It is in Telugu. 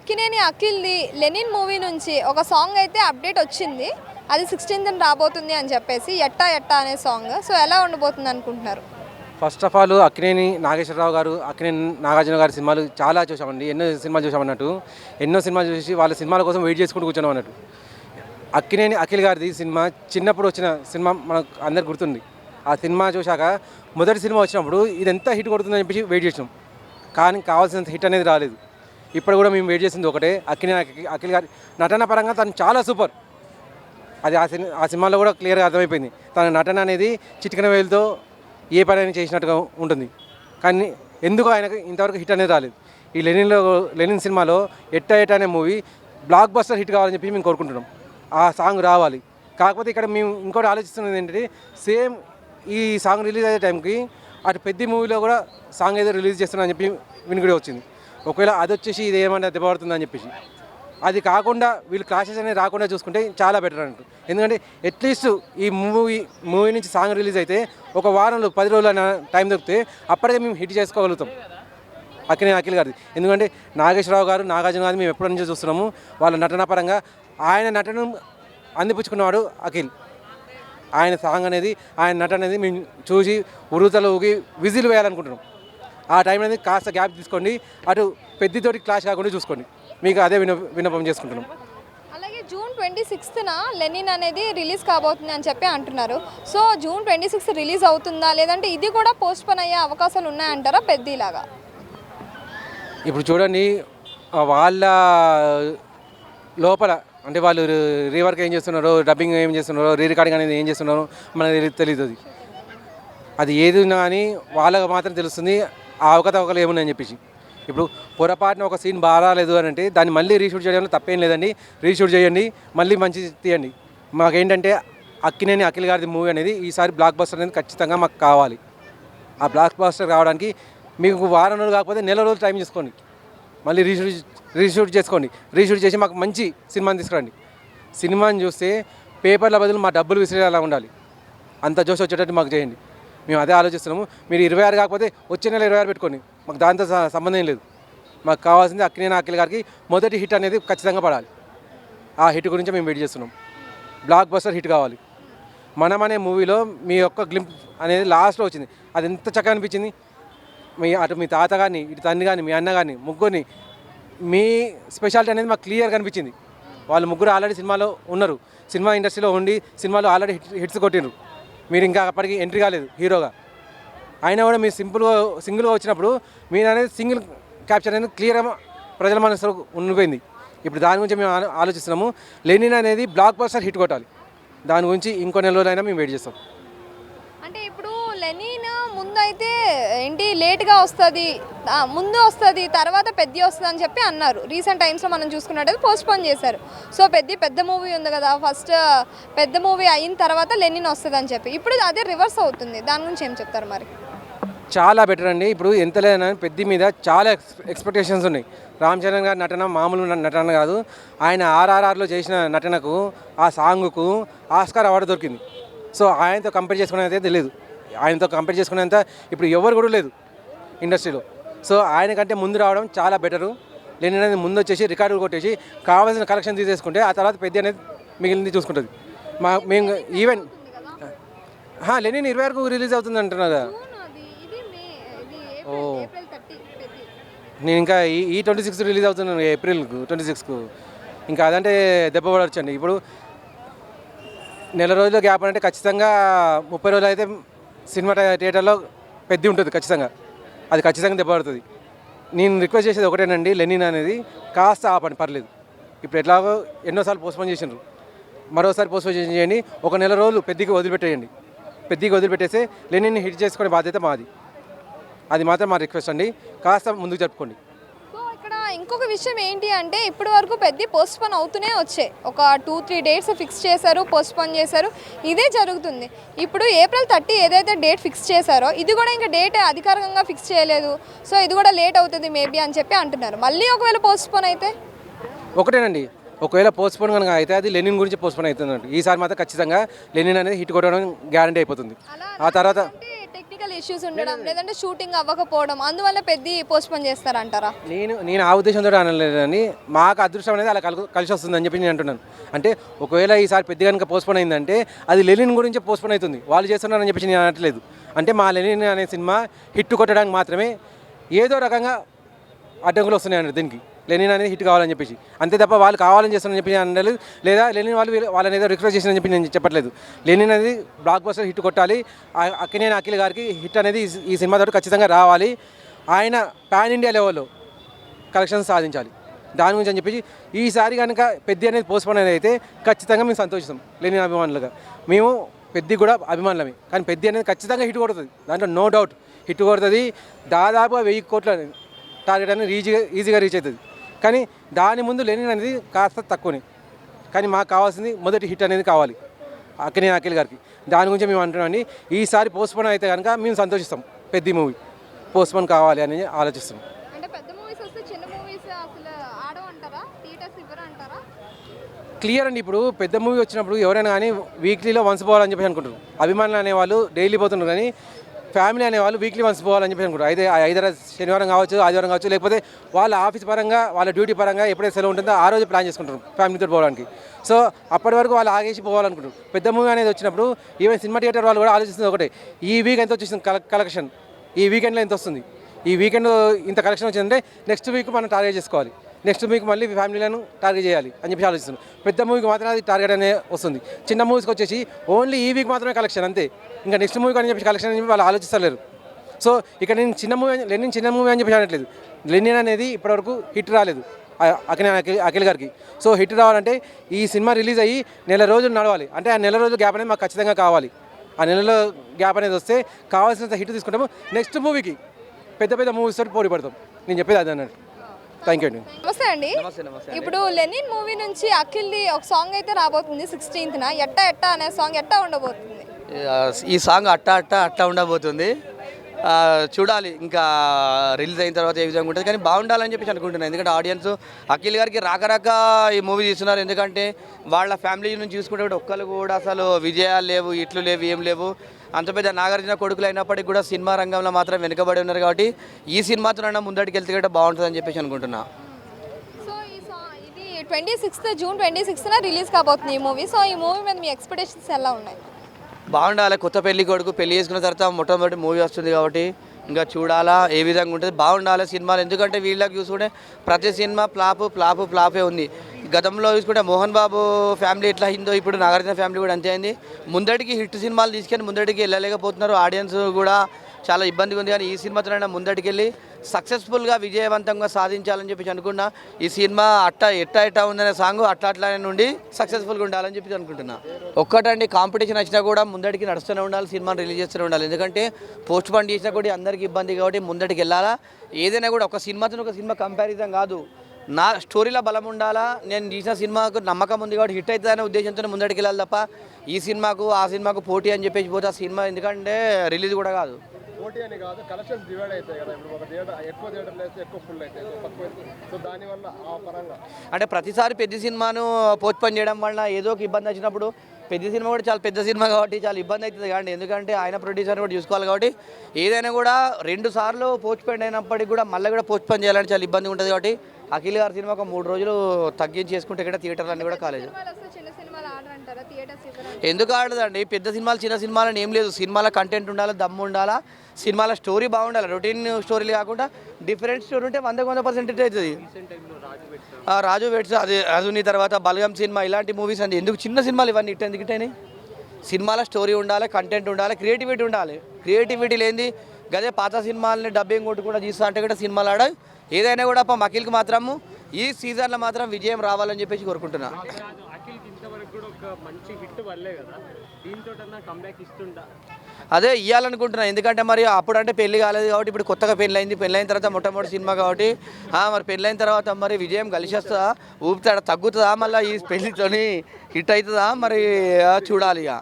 అక్కినేని అఖిల్‌ది 'లెనిన్' మూవీ నుంచి ఒక సాంగ్ అయితే అప్డేట్ వచ్చింది. అది 16థ్ రాబోతుంది అని చెప్పేసి 'ఎట్టా ఎట్టా' అనే సాంగ్. సో ఎలా ఉండబోతుంది అనుకుంటున్నారు? First of all Akkineni Nageswararao garu, Akkineni Nagarjuna గారి సినిమాలు చాలా చూసామండి. ఎన్నో సినిమాలు చూసామన్నట్టు. ఎన్నో సినిమాలు చూసి వాళ్ళ సినిమాల కోసం వెయిట్ చేసుకుంటూ కూర్చున్నాం అన్నట్టు. అక్కినేని అఖిల్ గారిది సినిమా చిన్నప్పుడు వచ్చిన సినిమా మనకు అందరికి గుర్తుంది. ఆ సినిమా చూశాక మొదటి సినిమా వచ్చినప్పుడు ఇది ఎంత హిట్ కొడుతుందని చెప్పి వెయిట్ చేసినాం. కానీ కావాల్సినంత హిట్ అనేది రాలేదు. ఇప్పుడు కూడా మేము వెయిట్ చేసింది ఒకటే, అఖిల్ గారి నటన పరంగా తను చాలా సూపర్. అది ఆ సినిమాలో కూడా క్లియర్గా అర్థమైపోయింది. తన నటన అనేది చిటికెన వేలుతో ఏ పని చేసినట్టుగా ఉంటుంది. కానీ ఎందుకు ఆయనకు ఇంతవరకు హిట్ అనేది రాలేదు. ఈ లెనిన్ సినిమాలో ఎట్టా ఎట్టా అనే మూవీ బ్లాక్ బస్టర్ హిట్ కావాలని చెప్పి మేము కోరుకుంటున్నాం. ఆ సాంగ్ రావాలి. కాకపోతే ఇక్కడ మేము ఇంకోటి ఆలోచిస్తున్నది ఏంటంటే, సేమ్ ఈ సాంగ్ రిలీజ్ అయ్యే టైంకి అటు పెద్ద మూవీలో కూడా సాంగ్ ఏదో రిలీజ్ చేస్తున్నారని చెప్పి వినికిడి వచ్చింది. ఒకవేళ అది వచ్చేసి ఇది ఏమన్నా దెబ్బపడుతుందని చెప్పేసి, అది కాకుండా వీళ్ళు క్లాషెస్ అనేది రాకుండా చూసుకుంటే చాలా బెటర్ అంటారు. ఎందుకంటే అట్లీస్ట్ ఈ మూవీ నుంచి సాంగ్ రిలీజ్ అయితే ఒక వారంలో 10 రోజులు టైం దొరికితే అప్పటికే మేము హిట్ చేసుకోగలుగుతాం అఖిల్ గారిది. ఎందుకంటే నాగేశ్వరరావు గారు, నాగార్జున గారు మేము ఎప్పటి నుంచో చూస్తున్నాము. వాళ్ళ నటన పరంగా ఆయన నటన అందిపుచ్చుకున్నవాడు అఖిల్. ఆయన సాంగ్ అనేది, ఆయన నటన అనేది మేము చూసి ఉరుతలు ఊగి విజిల్ వేయాలనుకుంటున్నాం. ఆ టైం అనేది కాస్త గ్యాప్ తీసుకోండి, అటు పెద్దతోటి క్లాష్ కాకుండా చూసుకోండి. మీకు అదే విన్నపం చేసుకుంటున్నాం. అలాగే జూన్ 26న 'లెనిన్' అనేది రిలీజ్ కాబోతుంది అని చెప్పి అంటున్నారు. సో జూన్ 26 రిలీజ్ అవుతుందా, లేదంటే ఇది కూడా పోస్ట్పోన్ అయ్యే అవకాశాలు ఉన్నాయంటారా పెద్దలాగా? ఇప్పుడు చూడండి, వాళ్ళ లోపల అంటే వాళ్ళు రీవర్క్ ఏం చేస్తున్నారో, డబ్బింగ్ ఏం చేస్తున్నారో, రీ రికార్డింగ్ అనేది ఏం చేస్తున్నారో మనకు తెలియదు. అది ఏది ఉన్నా కానీ వాళ్ళకి మాత్రం తెలుస్తుంది ఆ అవకతవకలు ఏమున్నాయని చెప్పేసి. ఇప్పుడు పొరపాటున ఒక సీన్ బాగాలేదు అని అంటే దాన్ని మళ్ళీ రీషూట్ చేయడంలో తప్పేం లేదండి. రీషూట్ చేయండి, మళ్ళీ మంచి తీయండి. మాకేంటంటే అక్కినేని అఖిల్ గారి మూవీ అనేది ఈసారి బ్లాక్ బస్టర్ అనేది ఖచ్చితంగా మాకు కావాలి. ఆ బ్లాక్ బస్టర్ రావడానికి మీకు వారం రోజులు కాకపోతే నెల రోజులు టైం చేసుకోండి. మళ్ళీ రీషూట్ చేసుకోండి. రీషూట్ చేసి మాకు మంచి సినిమాని తీసుకురండి. సినిమాని చూస్తే పేపర్ల బదులు మా డబ్బులు విసిరేలా ఉండాలి. అంత జోష్ వచ్చేటట్టు మాకు చేయండి. మేము అదే ఆలోచిస్తున్నాము. మీరు 26 కాకపోతే వచ్చే నెల 26 పెట్టుకోండి. మాకు దాంతో సంబంధం లేదు. మాకు కావాల్సింది అక్కినేని అఖిల్ గారికి మొదటి హిట్ అనేది ఖచ్చితంగా పడాలి. ఆ హిట్ గురించి మేము వెయిట్ చేస్తున్నాం. బ్లాక్ బస్టర్ హిట్ కావాలి. మనం అనే మూవీలో మీ యొక్క గ్లింప్ అనేది లాస్ట్లో వచ్చింది. అది ఎంత చక్కగా అనిపించింది. అటు మీ తాత కానీ, ఇటు తండ్రి కానీ, మీ అన్న కానీ, ముగ్గురిని మీ స్పెషాలిటీ అనేది మాకు క్లియర్గా అనిపించింది. వాళ్ళు ముగ్గురు ఆల్రెడీ సినిమాలో ఉన్నారు. సినిమా ఇండస్ట్రీలో ఉండి సినిమాలో ఆల్రెడీ హిట్స్ కొట్టిండ్రు. మీరు ఇంకా అప్పటికి ఎంట్రీ కాలేదు హీరోగా. అయినా కూడా మీరు సింగిల్గా వచ్చినప్పుడు మీరు అనేది సింగిల్ క్యాప్చర్ అనేది క్లియర్గా ప్రజల మనసులో ఉండిపోయింది. ఇప్పుడు దాని గురించి మేము ఆలోచిస్తున్నాము. లెనిన్ అనేది బ్లాక్ బస్టర్ హిట్ కొట్టాలి. దాని గురించి ఇంకో నెల రోజులైనా మేము వెయిట్ చేస్తాం. అంటే ఇప్పుడు 'లెనిన్' ముందైతే ఏంటి లేట్గా వస్తుంది, ముందు వస్తుంది, తర్వాత పెద్ద వస్తుంది అని చెప్పి అన్నారు. రీసెంట్ టైమ్స్లో మనం చూసుకున్నట్టయితే పోస్ట్పోన్ చేశారు. సో పెద్ద మూవీ ఉంది కదా, ఫస్ట్ పెద్ద మూవీ అయిన తర్వాత 'లెనిన్' వస్తుంది అని చెప్పి, ఇప్పుడు అదే రివర్స్ అవుతుంది. దాని గురించి ఏం చెప్తారు మరి? చాలా బెటర్ అండి. ఇప్పుడు ఎంత లేదన్నా పెద్ద మీద చాలా ఎక్స్పెక్టేషన్స్ ఉన్నాయి. రామ్ చరణ్ గారి నటన మామూలు నటన కాదు. ఆయన RRRలో చేసిన నటనకు, ఆ సాంగ్కు ఆస్కార్ అవార్డు దొరికింది. సో ఆయనతో కంపేర్ చేసుకునేది తెలియదు. ఆయనతో కంపేర్ చేసుకునేంత ఇప్పుడు ఎవరు కూడా లేదు ఇండస్ట్రీలో. సో ఆయన కంటే ముందు రావడం చాలా బెటరు. లెనిన్ అనేది ముందు వచ్చేసి రికార్డులు కొట్టేసి కావాల్సిన కలెక్షన్ తీసేసుకుంటే ఆ తర్వాత పెద్ద అనేది మిగిలింది చూసుకుంటుంది. మేము ఈవెన్ లెనిన్ 26కు రిలీజ్ అవుతుంది అంటున్నారు కదా. ఓ, నేను ఇంకా ఈ 26 రిలీజ్ అవుతున్నాను, ఏప్రిల్ 26కు. ఇంకా అదంటే దెబ్బ పడవచ్చండి. ఇప్పుడు నెల రోజుల గ్యాప్ అంటే ఖచ్చితంగా 30 రోజులు అయితే సినిమా థియేటర్లో పెద్ద ఉంటుంది ఖచ్చితంగా. అది ఖచ్చితంగా దెబ్బ పడుతుంది. నేను రిక్వెస్ట్ చేసేది ఒకటేనండి, లెనిన్ అనేది కాస్త ఆపండి, పర్లేదు. ఇప్పుడు ఎట్లాగో ఎన్నోసార్లు పోస్ట్పోన్ చేసిండ్రు, మరోసారి పోస్ట్పోన్ చేయండి. ఒక నెల రోజులు పెద్దకి వదిలిపెట్టేయండి. పెద్దకి వదిలిపెట్టేస్తే లెనిన్ని హిట్ చేసుకునే బాధ్యత మాది. అది మాత్రం మా రిక్వెస్ట్ అండి. కాస్త ముందుకు జరుపుకోండి. ఇంకొక విషయం ఏంటి అంటే, ఇప్పటి వరకు పెద్ద పోస్ట్పోన్ అవుతూనే వచ్చాయి. ఒక 2-3 డేట్స్ ఫిక్స్ చేశారు, పోస్ట్పోన్ చేశారు, ఇదే జరుగుతుంది. ఇప్పుడు ఏప్రిల్ 30 ఏదైతే డేట్ ఫిక్స్ చేశారో ఇది కూడా ఇంకా డేట్ అధికారికంగా ఫిక్స్ చేయలేదు. సో ఇది కూడా లేట్ అవుతుంది మేబీ అని చెప్పి అంటున్నారు. మళ్ళీ ఒకవేళ పోస్ట్పోన్ అయితే ఒకటేనండి, ఒకవేళ పోస్ట్పోన్ కనుక అయితే అది లెనిన్ గురించి పోస్ట్పోన్ అవుతుంది. ఈసారి మాత్రం ఖచ్చితంగా లెనిన్ అనేది హిట్ కొట్టడం గ్యారంటీ అయిపోతుంది. ఆ తర్వాత టెక్నికల్ ఇష్యూస్ ఉండడం లేదంటే షూటింగ్ అవ్వకపోవడం అందువల్ల పెద్ద పోస్ట్పోన్ చేస్తారంటారా? నేను ఆ ఉద్దేశంతో అనలేదని మాకు అదృష్టం అనేది అలా కలిసి వస్తుందని చెప్పి నేను అంటున్నాను. అంటే ఒకవేళ ఈసారి పెద్ద కనుక పోస్ట్పోన్ అయిందంటే అది లెనిన్ గురించి పోస్ట్పోన్ అవుతుంది, వాళ్ళు చేస్తున్నారని చెప్పి నేను అనట్లేదు. అంటే మా లెనిన్ అనే సినిమా హిట్ కొట్టడానికి మాత్రమే ఏదో రకంగా అడ్డంకులు వస్తున్నాయండి దీనికి. లెనిన్ అనేది హిట్ కావాలని చెప్పేసి అంతే తప్ప వాళ్ళు కావాలని చేస్తారని చెప్పి నేను అనలేదు, లేదా లెనిన్ వాళ్ళని ఏదో రిక్వెస్ట్ చేసినని చెప్పి నేను చెప్పట్లేదు. లెనిన్ అనేది బ్లాక్ బస్టర్ హిట్ కొట్టాలి, అక్కినేని అఖిల్ గారికి హిట్ అనేది ఈ సినిమా తోటి ఖచ్చితంగా రావాలి, ఆయన పాన్ ఇండియా లెవెల్లో కలెక్షన్స్ సాధించాలి. దాని గురించి అని చెప్పేసి ఈసారి కనుక పెద్ద అనేది పోస్ట్పోన్ అనేది అయితే ఖచ్చితంగా మేము సంతోషిస్తాం. లెనిన్ అభిమానులుగా మేము పెద్ద కూడా అభిమానులమే, కానీ పెద్ద అనేది ఖచ్చితంగా హిట్ కొడుతుంది, దాంట్లో నో డౌట్ హిట్ కొడుతుంది. దాదాపుగా 1000 కోట్ల టార్గెట్ అనేది ఈజీగా రీచ్ అవుతుంది. కానీ దాని ముందు లెనిన్ అనేది కాస్త తక్కువనే, కానీ మాకు కావాల్సింది మొదటి హిట్ అనేది కావాలి అక్కినేని అఖిల్ గారికి. దాని గురించి మేము అంటున్నామండి. ఈసారి పోస్ట్పోన్ అయితే కనుక మేము సంతోషిస్తాం, పెద్ద మూవీ పోస్ట్పోన్ కావాలి అని ఆలోచిస్తున్నాం. అంటే పెద్ద మూవీస్ వస్తే చిన్న మూవీస్ అసలు ఆడవంటారా, థియేటర్స్ ఇవ్వరు అంటారా? క్లియర్ అండి. ఇప్పుడు పెద్ద మూవీ వచ్చినప్పుడు ఎవరైనా కానీ వీక్లీలో వన్స్ పోవాలని చెప్పి అనుకుంటారు. అభిమానులు అనేవాళ్ళు డైలీ పోతుంటారు, కానీ ఫ్యామిలీ అనేవాళ్ళు వీక్లీ వన్స్ పోవాలని చెప్పి అనుకుంటారు. అయితే ఐదర శనివారం కావచ్చు, ఆదివారం కావచ్చు, లేకపోతే వాళ్ళ ఆఫీస్ పరంగా వాళ్ళ డ్యూటీ పరంగా ఎప్పుడైతే సెలవు ఉంటుందో ఆ రోజు ప్లాన్ చేసుకుంటారు ఫ్యామిలీతో పోవడానికి. సో అప్పటి వరకు వాళ్ళు ఆగేసి పోవాలనుకుంటారు. పెద్ద మూవీ అనేది వచ్చినప్పుడు ఈవెన్ సినిమా థియేటర్ వాళ్ళు కూడా ఆలోచిస్తుంది ఒకటే, ఈ వీక్ ఎంత వచ్చేసింది కలెక్షన్, ఈ వీకెండ్లో ఎంత వస్తుంది, ఈ వీకెండ్ ఇంత కలెక్షన్ వచ్చిందంటే నెక్స్ట్ వీక్ మనం టార్గెట్ చేసుకోవాలి, నెక్స్ట్ వీక్ మళ్ళీ ఫ్యామిలీలను టార్గెట్ చేయాలి అని చెప్పి ఆలోచిస్తున్నాం. పెద్ద మూవీకి మాత్రం అది టార్గెట్ అనేది వస్తుంది. చిన్న మూవీస్కి వచ్చేసి ఓన్లీ ఈ వీక్ మాత్రమే కలెక్షన్ అంతే, ఇంకా నెక్స్ట్ మూవీకి అని చెప్పి కలెక్షన్ అని చెప్పి వాళ్ళు ఆలోచిస్తలేరు. సో ఇక్కడ నేను లెనిన్ చిన్న మూవీ అని చెప్పి అనట్లేదు. లెనిన్ అనేది ఇప్పటివరకు హిట్ రాలేదు అఖిల్ గారికి. సో హిట్ రావాలంటే ఈ సినిమా రిలీజ్ అయ్యి నెల రోజులు నడవాలి, అంటే ఆ నెల రోజుల గ్యాప్ అనేది మాకు ఖచ్చితంగా కావాలి. ఆ నెలలో గ్యాప్ అనేది వస్తే కావాల్సినంత హిట్ తీసుకుంటాము, నెక్స్ట్ మూవీకి పెద్ద మూవీస్ తోటి పోటీ పడతాం. నేను చెప్పేది అది అన్నట్టు. థ్యాంక్ యూ అండి. నమస్తే అండి. ఇప్పుడు లెనిన్ మూవీ నుంచి అఖిల్ది ఒక సాంగ్ అయితే రాబోతుంది 16th. ఎట్టా ఎట్టా అనే సాంగ్ ఎట్టా ఉండబోతుంది? ఈ సాంగ్ అట్టా ఉండబోతుంది. చూడాలి ఇంకా రిలీజ్ అయిన తర్వాత ఏ విధంగా ఉంటుంది, కానీ బాగుండాలని చెప్పేసి అనుకుంటున్నాను. ఎందుకంటే ఆడియన్స్ అఖిల్ గారికి రాక ఈ మూవీ తీస్తున్నారు. ఎందుకంటే వాళ్ళ ఫ్యామిలీ నుంచి చూసుకుంటే ఒక్కరు కూడా అసలు విజయాలు లేవు, ఇట్లు లేవు, ఏం లేవు. అంత పెద్ద నాగార్జున కొడుకులు అయినప్పటికీ కూడా సినిమా రంగంలో మాత్రం వెనుకబడి ఉన్నారు. కాబట్టి ఈ సినిమాతో ముందడికి వెళ్తే బాగుంటుందని చెప్పేసి అనుకుంటున్నా. సో ఇది 26th జూన్ 26th రిలీజ్ కాబోతుంది ఈ మూవీ. సో ఈ మూవీ మీద మీ ఎక్స్పెక్టేషన్స్ ఎలా ఉన్నాయి? బాగుండాలి. కొత్త పెళ్లి కొడుకు పెళ్లి చేసుకున్న తర్వాత మొట్టమొదటి మూవీ వస్తుంది కాబట్టి ఇంకా చూడాలా ఏ విధంగా ఉంటుంది. బాగుండాలి సినిమాలు, ఎందుకంటే వీళ్ళకి చూసుకుంటే ప్రతి సినిమా ఫ్లాపే ఉంది. గతంలో చూసుకుంటే మోహన్ బాబు ఫ్యామిలీ ఎట్లా అయిందో ఇప్పుడు నాగార్జున ఫ్యామిలీ కూడా అంతే అయింది. ముందటికి హిట్ సినిమాలు తీసుకొని ముందటికి వెళ్ళలేకపోతున్నారు. ఆడియన్స్ కూడా చాలా ఇబ్బందిగా ఉంది. కానీ ఈ సినిమాతో ముందటికి వెళ్ళి సక్సెస్ఫుల్గా విజయవంతంగా సాధించాలని చెప్పి అనుకున్నా. ఈ సినిమా ఎట్టా ఉందనే సాంగ్ అట్లానే నుండి సక్సెస్ఫుల్గా ఉండాలని చెప్పి అనుకుంటున్నా. ఒక్కటండి, కాంపిటీషన్ వచ్చినా కూడా ముందటికి నడుస్తూనే ఉండాలి, సినిమాని రిలీజ్ చేస్తూనే ఉండాలి. ఎందుకంటే పోస్ట్ పోన్ చేసినా కూడా అందరికీ ఇబ్బంది కాబట్టి ముందటికి వెళ్ళాలా. ఏదైనా కూడా ఒక సినిమా కంపారిజన్ కాదు, నా స్టోరీలో బలం ఉండాలా. నేను తీసిన సినిమాకు నమ్మకం ఉంది కాబట్టి హిట్ అవుతుందనే ఉద్దేశంతో ముందటికి వెళ్ళాలి తప్ప ఈ సినిమాకు ఆ సినిమాకు పోటీ అని చెప్పేసి పోతే ఆ సినిమా ఎందుకంటే రిలీజ్ కూడా కాదు. పోటీ అని కాదు, కలెక్షన్స్ డివైడ్ అవుతాయి కదా. ఇప్పుడు ఒక థియేటర్ ఎక్కువ థియేటర్లు వేస్తే ఎక్కువ ఫుల్ అవుతాయి, తక్కువ. సో దానివల్ల ఆ పరంగా అంటే ప్రతిసారి పెద్ద సినిమాను పోస్ట్పోన్ చేయడం వల్ల ఏదో ఒక ఇబ్బంది వచ్చినప్పుడు పెద్ద సినిమా కూడా చాలా పెద్ద సినిమా కాబట్టి చాలా ఇబ్బంది అవుతుంది కానీ, ఎందుకంటే ఆయన ప్రొడ్యూసర్ కూడా చూసుకోవాలి కాబట్టి ఏదైనా కూడా 2 సార్లు పోస్ట్పోన్ అయినప్పటికీ కూడా మళ్ళీ కూడా పోస్ట్పోన్ చేయాలంటే చాలా ఇబ్బంది ఉంటుంది. కాబట్టి అఖిల్ గారి సినిమా ఒక 3 రోజులు తగ్గించి చేసుకుంటే ఇక్కడ థియేటర్లు అన్నీ కూడా కాలేదు. ఎందుకు ఆడదండి? పెద్ద సినిమాలు చిన్న సినిమాలని ఏం లేదు. సినిమాల కంటెంట్ ఉండాలి, దమ్ము ఉండాలా, సినిమాల స్టోరీ బాగుండాలి. రొటీన్ స్టోరీలు కాకుండా డిఫరెంట్ స్టోరీ ఉంటే 100% హిట్ అవుతుంది. రాజు వెడ్స్ అది అజుని తర్వాత బలగం సినిమా ఇలాంటి మూవీస్ అండి. ఎందుకు చిన్న సినిమాలు ఇవన్నీ ఎందుకు హిట్ అయినాయి? సినిమాల స్టోరీ ఉండాలి, కంటెంట్ ఉండాలి, క్రియేటివిటీ ఉండాలి. క్రియేటివిటీ లేనిది గదే పాత సినిమాలని డబ్బింగ్ కొట్టుకుండా తీస్తా అంటే కూడా సినిమాలు ఆడ ఏదైనా కూడా అఖిల్కి మాత్రము ఈ సీజన్లో మాత్రం విజయం రావాలని చెప్పేసి కోరుకుంటున్నా. అదే ఇవ్వాలనుకుంటున్నా. ఎందుకంటే మరి అప్పుడంటే పెళ్లి కాలేదు కాబట్టి ఇప్పుడు కొత్తగా పెళ్ళైంది. పెళ్ళైన తర్వాత మొట్టమొదటి సినిమా కాబట్టి మరి పెళ్ళైన తర్వాత మరి విజయం కలిసి వస్తుందా, ఊపుతాడా, తగ్గుతుందా, మళ్ళీ ఈ పెళ్లితోని హిట్ అవుతుందా మరి చూడాలి ఇక.